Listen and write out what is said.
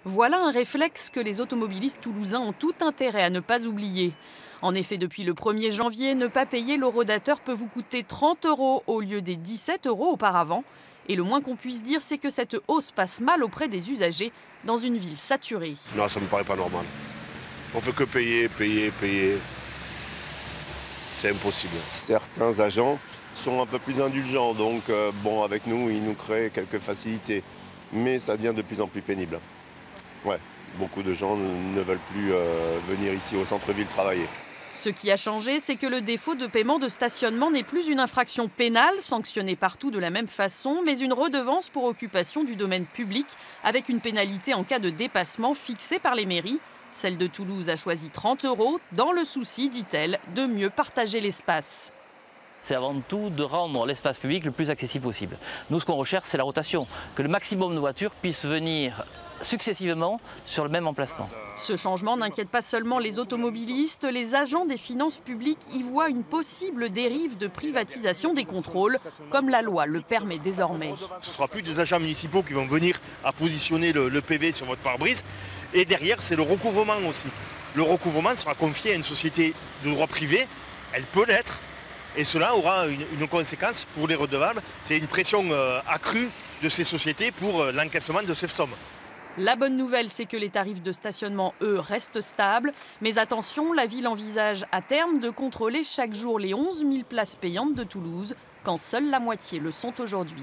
Voilà un réflexe que les automobilistes toulousains ont tout intérêt à ne pas oublier. En effet, depuis le 1er janvier, ne pas payer l'horodateur peut vous coûter 30 € au lieu des 17 € auparavant. Et le moins qu'on puisse dire, c'est que cette hausse passe mal auprès des usagers dans une ville saturée. Non, ça me paraît pas normal. On fait que payer, payer, payer. C'est impossible. Certains agents sont un peu plus indulgents, donc bon, avec nous, ils nous créent quelques facilités. Mais ça devient de plus en plus pénible. Ouais, beaucoup de gens ne veulent plus venir ici au centre-ville travailler. Ce qui a changé, c'est que le défaut de paiement de stationnement n'est plus une infraction pénale, sanctionnée partout de la même façon, mais une redevance pour occupation du domaine public, avec une pénalité en cas de dépassement fixée par les mairies. Celle de Toulouse a choisi 30 € dans le souci, dit-elle, de mieux partager l'espace. C'est avant tout de rendre l'espace public le plus accessible possible. Nous, ce qu'on recherche, c'est la rotation, que le maximum de voitures puissent venir successivement sur le même emplacement. Ce changement n'inquiète pas seulement les automobilistes, les agents des finances publiques y voient une possible dérive de privatisation des contrôles, comme la loi le permet désormais. Ce ne sera plus des agents municipaux qui vont venir à positionner le PV sur votre pare-brise. Et derrière, c'est le recouvrement aussi. Le recouvrement sera confié à une société de droit privé, elle peut l'être, et cela aura une conséquence pour les redevables. C'est une pression accrue de ces sociétés pour l'encaissement de ces sommes. La bonne nouvelle, c'est que les tarifs de stationnement, eux, restent stables. Mais attention, la ville envisage à terme de contrôler chaque jour les 11 000 places payantes de Toulouse, quand seule la moitié le sont aujourd'hui.